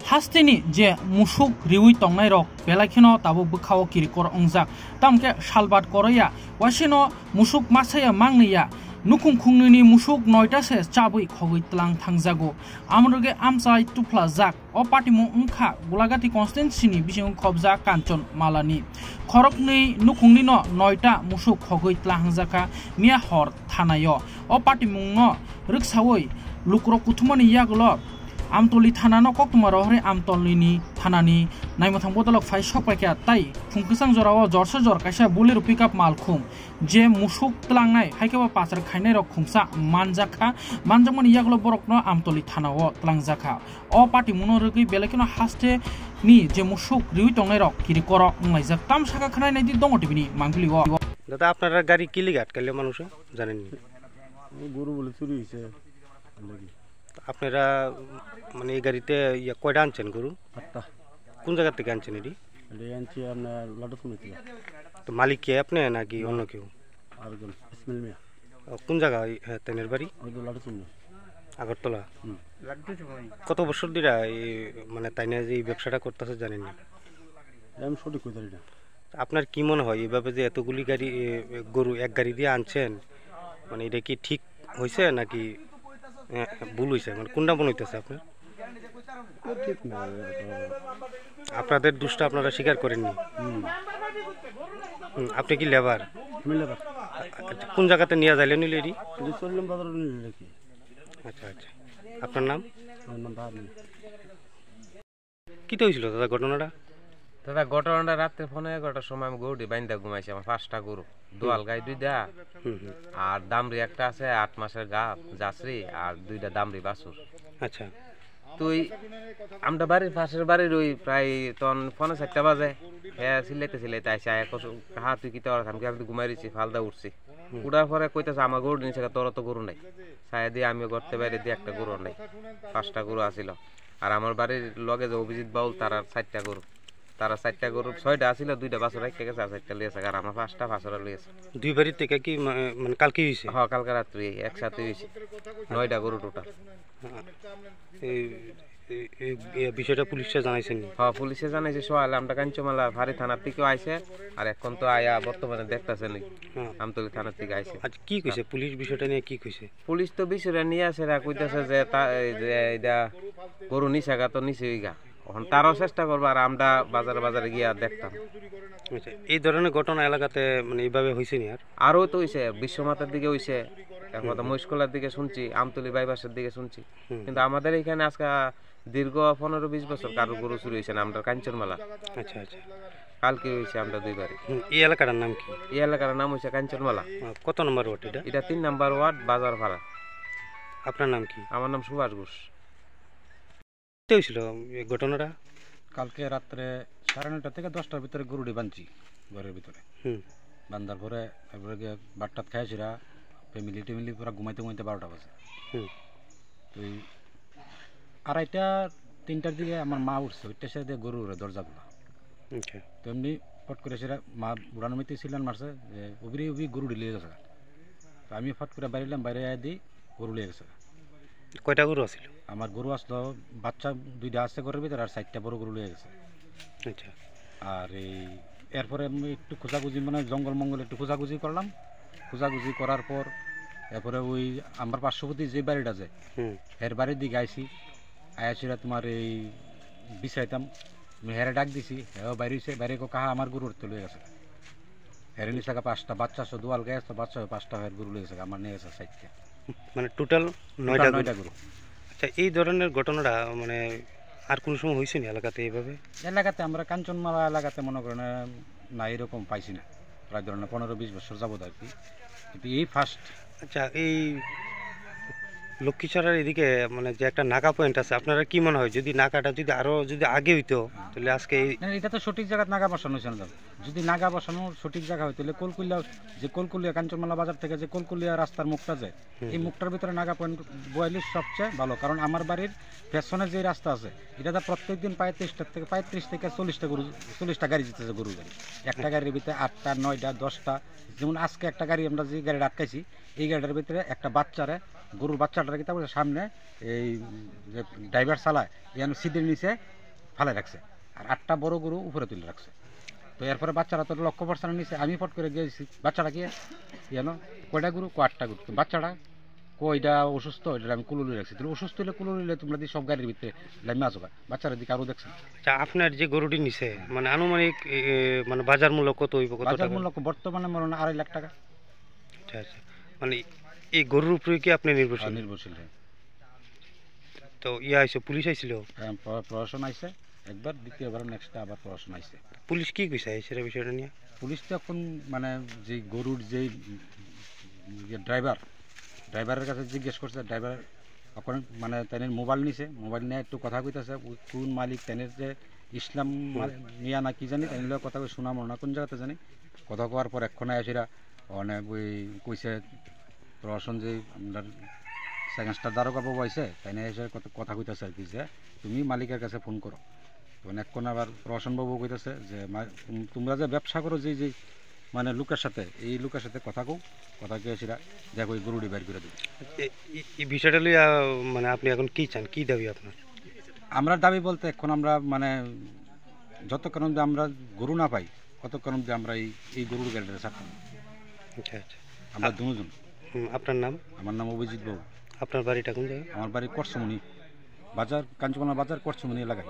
हास्तेनि जे मुसुक रिउई तंनाय रक बेलाखिनो ताबो बखाव किरिकर अंजाक तामके सालबाद करया वासिनो मुसुक मासाया मांगनिया नुखुं खुंनि मुसुक नयटासे चाबुई खगै तलां थांजागो आमरगे आमसाय तुफ्ला जाक अ पार्टिमु अंखा गुलागाति कन्स्टिट्युन्सिनि बिसिं खबजा कांचन मालानि खरकनि नुखुंनि न नयटा मुसुक खगै तलां हांजाका मिया हर थानायो अ पार्टिमु न रिक्सावै लुक्र कुथुमानि यागलो आमतली थानानो कक्तुमारो हरे आमतलिनि थानानि नायमथां बदलक फाइ सकपाइका ताइ फुंकिसां जराव जरसे जर काइसा बुलेरो पिकआप मालखुम जे मुसुक तलांनाय हाइकेबा पासार खाइनाय रक खुंसा मानजाखा मानजामन यागलो बरकनो आमतली थानाव तलांजाखा अ पार्टी मुनो रगै बेलेकनो हास्ते नि जे मुसुक रिउई तंनाय रक किरिकर अंलाइजाक ताम साका खानाय नायदि दङ टिभिनि मांगलिओ दादा আপনারা গাড়ি কি লিগে আটকাইলে মানুষ জানেন নি গরু বলে চুরি হইছে আপনারা মানে এই গাড়িতে কয়টা আনছেন গরু? আটটা। কোন জায়গা থেকে আনছেন এটি? আনছি আপনার লাডুপুর থেকে। তো মালিক কে আপনি নাকি অন্য কেউ? আরেকজন ইসমাইল মিয়া। কোন জায়গা তেনের বাড়ি? লাডুপুর আগরতলা। কত বছর ধরে মানে তাইনে যে ব্যবসাটা করতেছে জানেন না? আমি সঠিক কই জানি না। আপনার কি মনে হয় এইভাবে যে এতগুলি গাড়ি গরু এক গাড়ি দিয়ে আনছেন মানে এটা কি ঠিক হয়েছে নাকি ভুল হয়েছে? মানে কোনটা মনে হইতেছে আপনার? ঠিক না, আপনাদের দোষটা আপনারা স্বীকার করেননি? আপনি কি লেবার? আমি লেবার। কোন জায়গাতে নিয়ে যাইলেন এটি? চললাম বাজার নিয়ে নাকি। আচ্ছা আচ্ছা, আপনার নাম? আমার নাম ভাবনি। কি হয়েছিল দাদা ঘটনাটা? দাদা ঘটনাটা রাত্রে ফোনে 11টার সময় আমি গরুটি বাইন্দা ঘুমাইছি। আমার 5টা গরু, দোয়াল গাই 2টা আর দামরি একটা আছে 8 মাসের গাব জাসরি আর 2টা দামরি বাছুর। আচ্ছা, তুই আমরা বাড়ির পাশের বাড়ির ওই প্রায় তখন 4:30 বাজে হ্যাঁ সিলাইতে আইসা হা তুই কি তোর আমি তো ঘুমাই রয়েছি ফালদা উঠছি উঠার পরে কইতেছে আমার গরু নিচে তোর তো গরু নাই ছায়া দিয়ে আমিও করতে বাইরে দিয়ে একটা গরু নাই 5টা গরু আসিল আর আমার বাড়ির লগে যে অভিজিৎ বাউল তার 4টা গরু তারা 4টা গরু 6টা আসিল 2টা বাছুর রেখে গেছে আর 4টা লিয়েছে আর আমার 5টা বাছুর লিয়েছে। দুই বাড়ির থেকে কি মানে কালকে হয়েছে? হ্যাঁ কালকে রাত্রি একসাথে হয়েছে 9টা গরু টোটাল। এই বিষয়টা পুলিশে জানাইছেন? হ্যাঁ পুলিশে জানাইছে সকালে আমরা কাঞ্চমালা ভারী থানার থেকেও আইছে আর এখন তো আয়া বর্তমানে দেখতেছেন আমতলী থানার থেকে আইছে। আচ্ছা কি কইছে পুলিশ বিষয়টা নিয়ে? কি কইছে পুলিশ? তো বিষয়টা নিয়ে আসে কইতেছে যে এটা গরু নিশাগা তো নিচে গা এখন তারও চেষ্টা করবো আর আমরা বাজারে গিয়া দেখতাম। আচ্ছা, এই ধরনের ঘটনা এলাকাতে মানে এইভাবে হয়েছে নি? আরও তো হয়েছে বিশ্বমাতার দিকে হয়েছে, একমাত্র মহিষকলার দিকে শুনছি, আমতলী বাইপাসের দিকে শুনছি, কিন্তু আমাদের এখানে আজকে দীর্ঘ 15-20 বছর কারো গরু চুরি হয়েছে না আমরা কাঞ্চনমালা। আচ্ছা আচ্ছা, কালকে হয়েছে আমরা 2 বারে। এই এলাকাটার নাম কি? এই এলাকার নাম হয়েছে কাঞ্চনমালা। কত নম্বর ওয়ার্ড এটা? এটা 3 নম্বর ওয়ার্ড বাজার ভাড়া। আপনার নাম কি? আমার নাম সুভাষ ঘোষ। হয়েছিল এই ঘটনাটা? কালকে রাত্রে 9:30 থেকে 10টার ভিতরে গরুটি বাঁধছি ঘরের ভিতরে। বান্ধার পরে তারপরে গিয়ে বাটটাত খাইছিরা ফ্যামিলি পুরো ঘুমাইতে 12টা বাজে। তো 2:30-3টার দিকে আমার মা উঠছে, ওইটার সাথে গরু উড়ে দরজাগুলো। তো এমনি ফট করে সেটা মা উড়ানো মিতে ছিলেন মারছে যে উবি গরু লিয়ে গেছে। তো আমি ফট করে বাইরেলাম, বাইরে দিই গরু লিয়ে গেছে। কয়টা গরু আছিল? আমার গরু আসলো বাচ্চা 2টা আছে ঘরের ভিতরে আর 4টা বড় গরু লিয়ে গেছে। আচ্ছা, আর এরপরে আমি একটু খোঁজাখুঁজি মানে জঙ্গল একটু খোঁজাখুঁজি করলাম। খোঁজাখুঁজি করার পর এরপরে ওই আমার পার্শ্ববর্তী যে বাড়িটা আছে এর বাড়ির দিকে আইসিরা তোমার এই বিছাইতাম হেরে ডাক দিছি, হ্যাঁ বাইরে কাহা আমার গরু উঠতে লয়ে গেছে। হেরে নিচে 5টা বাচ্চা আছে, দোয়াল গায়ে আছে বাচ্চা 5টা গরু লিয়ে গেছে, আমার নিয়ে গেছে 4টা, মানে টোটাল 9টা গরু। আচ্ছা, এই ধরনের ঘটনাটা মানে আর কোন সময় হয়েছে না এলাকাতে? এইভাবে এলাকাতে আমরা কাঞ্চনমালা এলাকাতে মনে করেন না এরকম পাইছি না, প্রায় ধরেন 15-20 বছর যাবত আর কি, কিন্তু এই ফার্স্ট। আচ্ছা, এই লক্ষ্মীছড়ার এদিকে মানে যে একটা নাকা পয়েন্ট আছে, আপনারা কি মনে হয় যদি নাকাটা যদি আগে হইতো তাহলে আজকে এটা তো সঠিক জায়গায় নাগা বসানো হয়েছে না? যদি নাগা বসানো সঠিক জায়গা হয় তাহলে কলকুলিয়া কাঞ্চনমালা বাজার থেকে যে কলকুলিয়া রাস্তার মুখটা যায় এই মুখটার ভিতরে নাগা পয়েন্ট বয়াইলে সবচেয়ে ভালো, কারণ আমার বাড়ির পেছনে যে রাস্তা আছে এটাতে প্রত্যেকদিন 35 থেকে 40টা গাড়ি যেতেছে, গরু গাড়ি। একটা গাড়ির ভিতরে 8টা 9টা 10টা, যেমন আজকে একটা গাড়ি আমরা যে গাড়িটা আটকাইছি এই গাড়িটার ভিতরে একটা বাচ্চারে গরুর বাচ্চাটা কি তারপরে সামনে এই যে ড্রাইভার চালায় এখানে সিটের নিচে ফালে রাখছে, আর 8টা বড় গরু উপরে তুলে রাখছে। তো এরপরে বাচ্চারা তো লক্ষ্য পড়ছে না নিচে, আমি ফট করে গিয়েছি বাচ্চাটা কি যেন কয়টা গরু 8টা গরু, বাচ্চাটা কইটা অসুস্থ, এটা আমি কুলুলি রাখছি। তুমি অসুস্থ হলে কুলুলিলে তোমরা দিয়ে সব গাড়ির ভিতরে লাইমে আসো, বাচ্চারা দিকে আরও দেখছেন। আচ্ছা, আপনার যে গরুটি নিছে মানে আনুমানিক মানে বাজার মূল্য কত হইব? বাজার মূল্য বর্তমানে মনে হয় 2.5 লাখ টাকা। আচ্ছা আচ্ছা, মানে এই গরুর উপরে কি আপনি নির্ভরশীল? নির্ভরশীল। তো ইয়া আইছে, পুলিশ আইছিল? প্রশাসন আইছে একবার, দ্বিতীয়বার নেক্সটটা আবার প্রশাসন আইছে। পুলিশ কি কইছে সেটা বিষয়টা নিয়ে? পুলিশ তো এখন মানে যে গরুর যে ড্রাইভারের কাছে জিজ্ঞেস করছে, ড্রাইভার এখন মানে তাদের মোবাইল নিছে, মোবাইল নিয়ে একটু কথা কইতেছে কোন মালিক তাদের যে ইসলাম মিয়া না কি জানি তাদের কথা শোনা মনে না কোন জায়গাতে জানি। কথা কওয়ার পর এক্ষণে আসিরা অনেক ওই কইছে প্রশাসন যে আমরা সেকেন্ড স্টার দারোগা বাবু আইসে তাই না এসে কথা কইতেছে আর কি যে তুমি মালিকের কাছে ফোন করো। তখন এক্ষণ আবার প্রশাসন বাবু কইতেছে যে তোমরা যে ব্যবসা করো যে যে মানে লোকের সাথে, এই লোকের সাথে কথা কও, কথা কে সেটা দেখো এই গরুটি বের করে দেবে। এই বিষয়টা লইয়া মানে আপনি এখন কি চান, কি দাবি আপনার? আমরা দাবি বলতে এখন আমরা মানে যতক্ষণ অব্দি আমরা গরু না পাই ততক্ষণ অব্দি আমরা এই গরুর গাড়িটা ছাড়তাম। আচ্ছা আচ্ছা, আমরা দুজন। আপনার নাম? আমার নাম অভিজিৎ বাবু। আপনার বাড়িটা কোন জায়গায়? আমার বাড়ি করছমনি বাজার, কাঞ্চকোনা বাজার করছমনি এলাকায়।